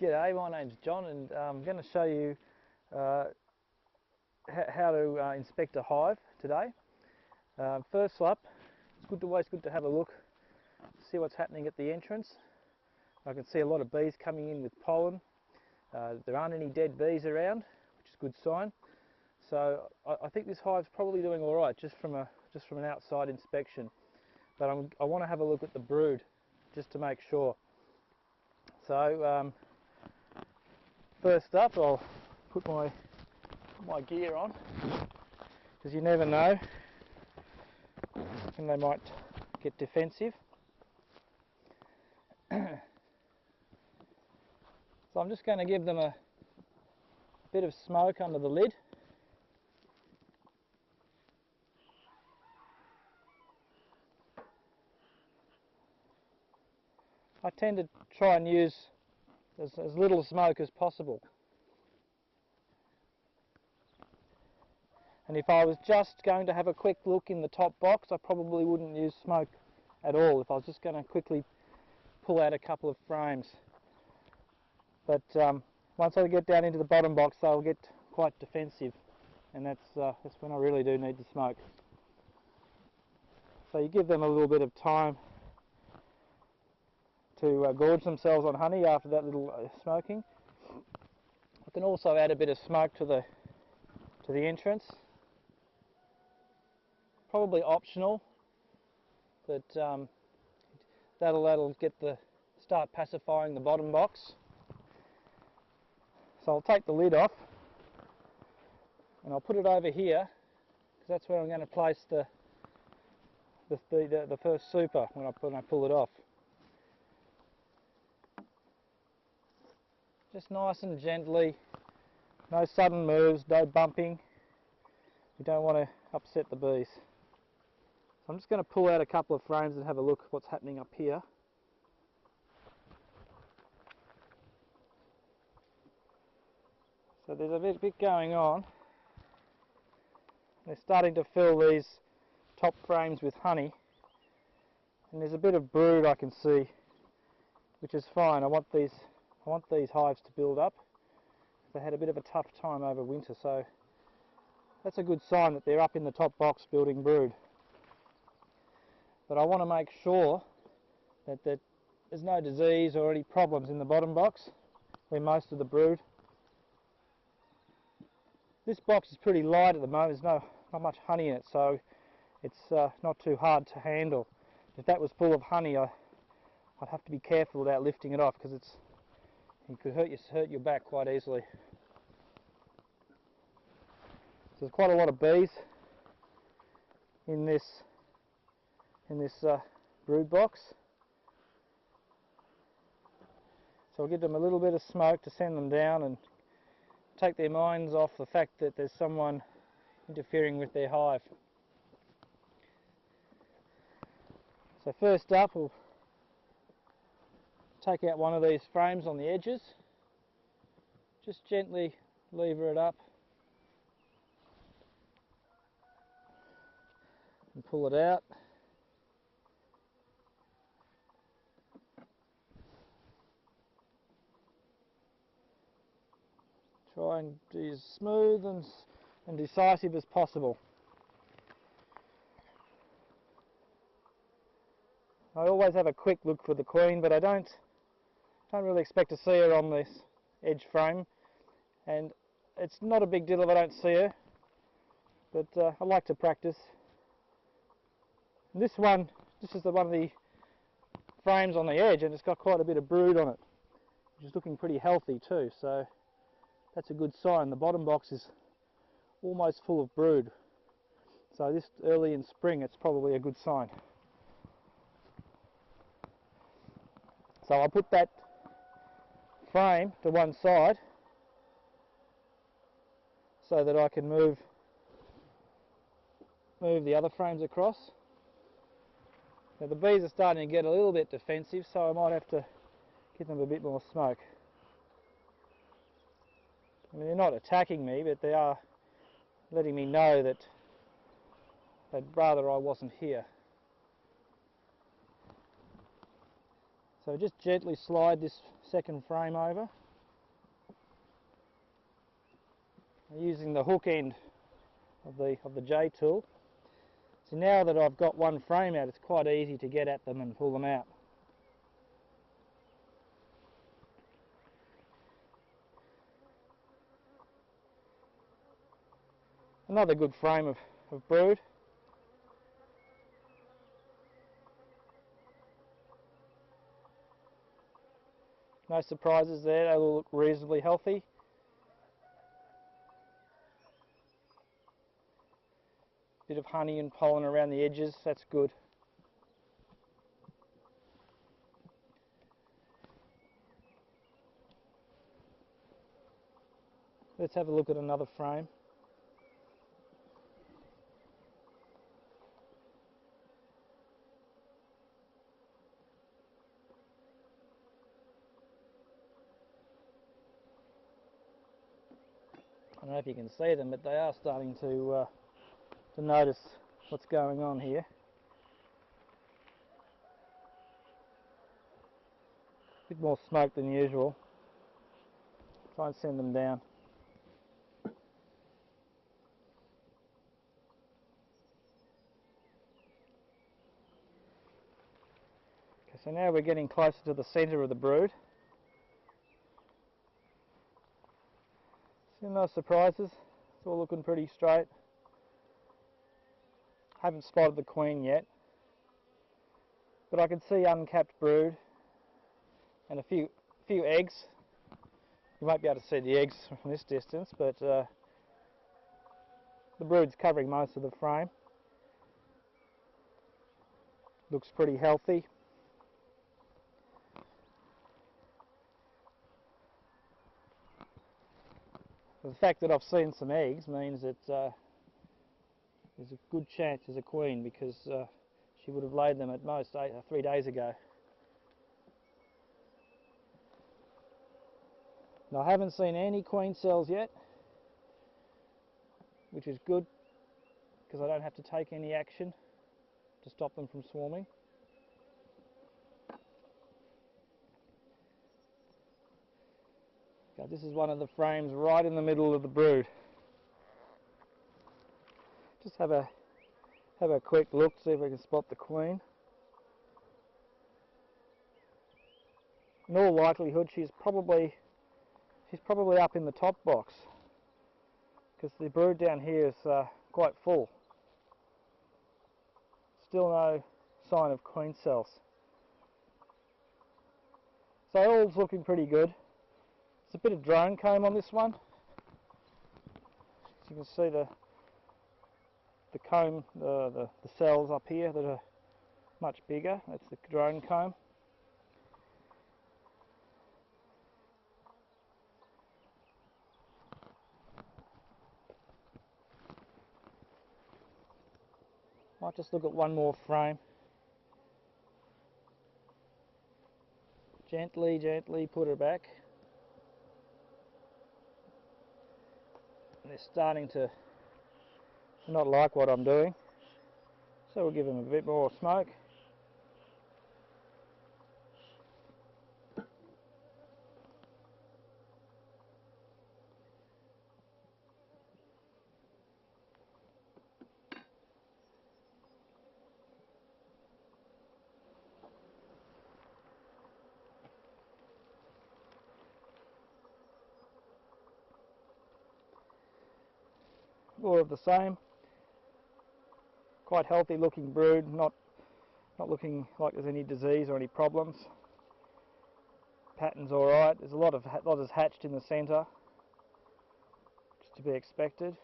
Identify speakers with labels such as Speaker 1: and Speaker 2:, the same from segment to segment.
Speaker 1: G'day, my name's John and I'm going to show you how to inspect a hive today. First up, it's always good to have a look, see what's happening at the entrance. I can see a lot of bees coming in with pollen. There aren't any dead bees around, which is a good sign. So I think this hive's probably doing all right just from an outside inspection. But I want to have a look at the brood just to make sure. So first up, I'll put my gear on, because you never know when they might get defensive. So I'm just going to give them a bit of smoke under the lid. I tend to try and use as little smoke as possible. And if I was just going to have a quick look in the top box, I probably wouldn't use smoke at all if I was just going to quickly pull out a couple of frames. But once I get down into the bottom box, they'll get quite defensive, and that's when I really do need the smoke. So you give them a little bit of time to gorge themselves on honey after that little smoking. I can also add a bit of smoke to the entrance. Probably optional, but that'll start pacifying the bottom box. So I'll take the lid off and I'll put it over here, because that's where I'm going to place the first super when I pull it off. Just nice and gently, no sudden moves, no bumping. We don't want to upset the bees. So I'm just going to pull out a couple of frames and have a look at what's happening up here. So there's a bit going on. They're starting to fill these top frames with honey, and there's a bit of brood I can see, which is fine. I want these hives to build up. They had a bit of a tough time over winter, so that's a good sign that they're up in the top box building brood. But I want to make sure that there's no disease or any problems in the bottom box where most of the brood. This box is pretty light at the moment. There's not much honey in it, so it's not too hard to handle. If that was full of honey, I'd have to be careful about lifting it off, because it could hurt your back quite easily. So there's quite a lot of bees in this brood box. So I'll give them a little bit of smoke to send them down and take their minds off the fact that there's someone interfering with their hive. So first up, we'll take out one of these frames on the edges. Just gently lever it up and pull it out. Try and be as smooth and decisive as possible. I always have a quick look for the queen, but I don't really expect to see her on this edge frame, and it's not a big deal if I don't see her, but I like to practice. And this is one of the frames on the edge, and it's got quite a bit of brood on it, which is looking pretty healthy too, so that's a good sign. The bottom box is almost full of brood, so this early in spring it's probably a good sign. So I'll put that frame to one side so that I can move the other frames across. Now the bees are starting to get a little bit defensive, so I might have to give them a bit more smoke. I mean, they're not attacking me, but they are letting me know that they'd rather I wasn't here. So just gently slide this second frame over. using the hook end of the J tool. So now that I've got one frame out, it's quite easy to get at them and pull them out. Another good frame of brood. No surprises there, they all look reasonably healthy. Bit of honey and pollen around the edges, that's good. Let's have a look at another frame. I don't know if you can see them, but they are starting to notice what's going on here. A bit more smoke than usual. Try and send them down. Okay, so now we're getting closer to the centre of the brood. See, no surprises. It's all looking pretty straight. Haven't spotted the queen yet, but I can see uncapped brood and a few eggs. You won't be able to see the eggs from this distance, but the brood's covering most of the frame. Looks pretty healthy. The fact that I've seen some eggs means that there's a good chance there's a queen, because she would have laid them at most 3 days ago. Now, I haven't seen any queen cells yet, which is good because I don't have to take any action to stop them from swarming. Okay, this is one of the frames right in the middle of the brood. Just have a quick look, see if we can spot the queen. In all likelihood, she's probably up in the top box, because the brood down here is quite full. Still no sign of queen cells. So all's looking pretty good. There's a bit of drone comb on this one. As you can see, the comb, the cells up here that are much bigger. That's the drone comb. Might just look at one more frame. Gently, gently put her back. And they're starting to not like what I'm doing, so we'll give them a bit more smoke. More of the same. Quite healthy looking brood, not looking like there's any disease or any problems. Pattern's alright. There's a lot is hatched in the centre, which is to be expected.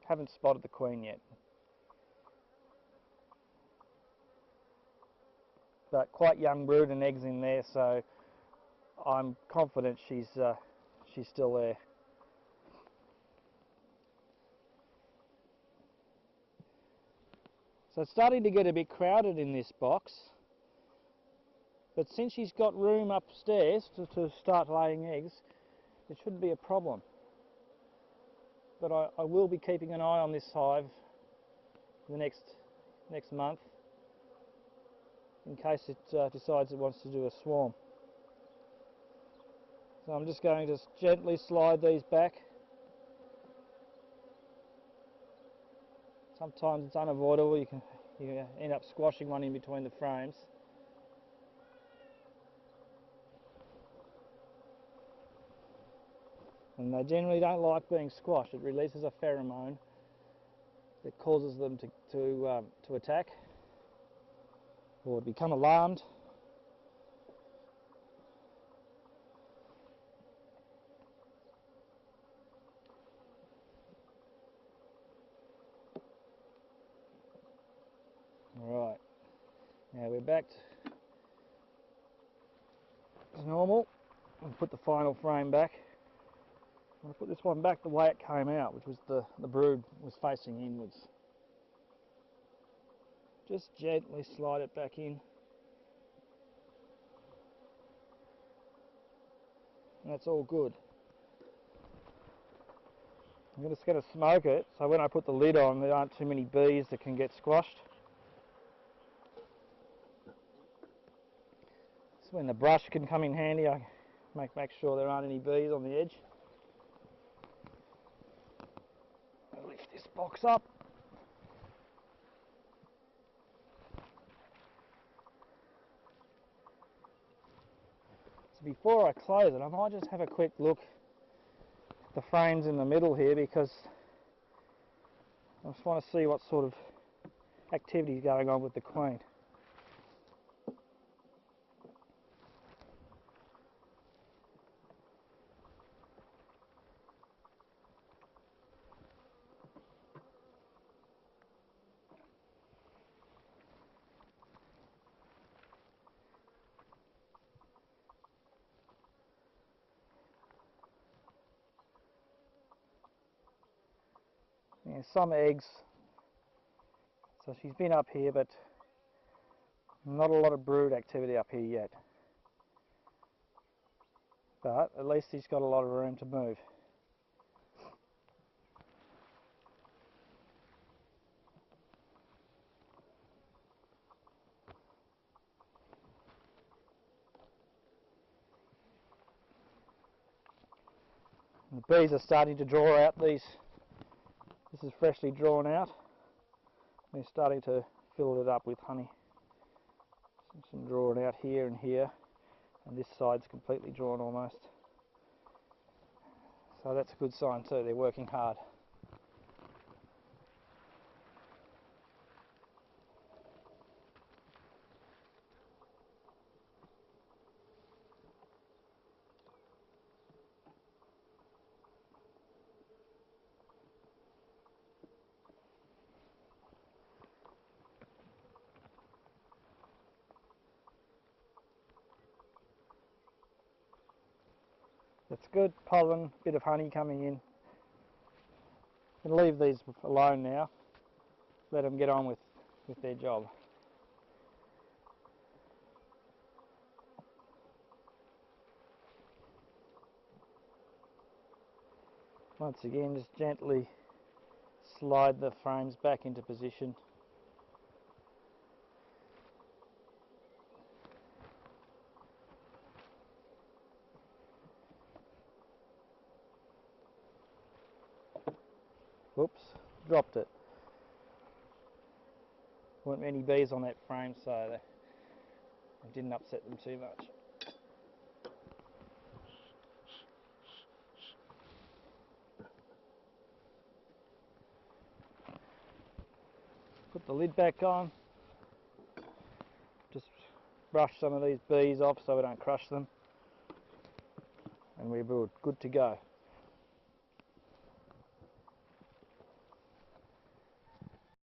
Speaker 1: Haven't spotted the queen yet, but quite young brood and eggs in there, so I'm confident she's still there. So it's starting to get a bit crowded in this box, but since she's got room upstairs to start laying eggs, it shouldn't be a problem. But I will be keeping an eye on this hive for the next month, in case it decides it wants to do a swarm. So I'm just going to gently slide these back. Sometimes it's unavoidable, you end up squashing one in between the frames. And they generally don't like being squashed. It releases a pheromone that causes them to attack or become alarmed. Right, now we're back to normal. I'll put the final frame back. I'm going to put this one back the way it came out, which was the brood was facing inwards. Just gently slide it back in. And that's all good. I'm just going to smoke it, so when I put the lid on there aren't too many bees that can get squashed. That's when the brush can come in handy. I make sure there aren't any bees on the edge. I'll lift this box up. So before I close it, I might just have a quick look at the frames in the middle here, because I just want to see what sort of activity is going on with the queen. Yeah, some eggs, so she's been up here, but not a lot of brood activity up here yet. But at least she's got a lot of room to move. And the bees are starting to draw out these. This is freshly drawn out. They're starting to fill it up with honey. Some drawn out here and here, and this side's completely drawn almost. So that's a good sign too, they're working hard. That's good, pollen, bit of honey coming in. And leave these alone now. Let them get on with their job. Once again, just gently slide the frames back into position. Whoops, dropped it. Weren't many bees on that frame, so it didn't upset them too much. Put the lid back on. Just brush some of these bees off so we don't crush them. And we're good to go.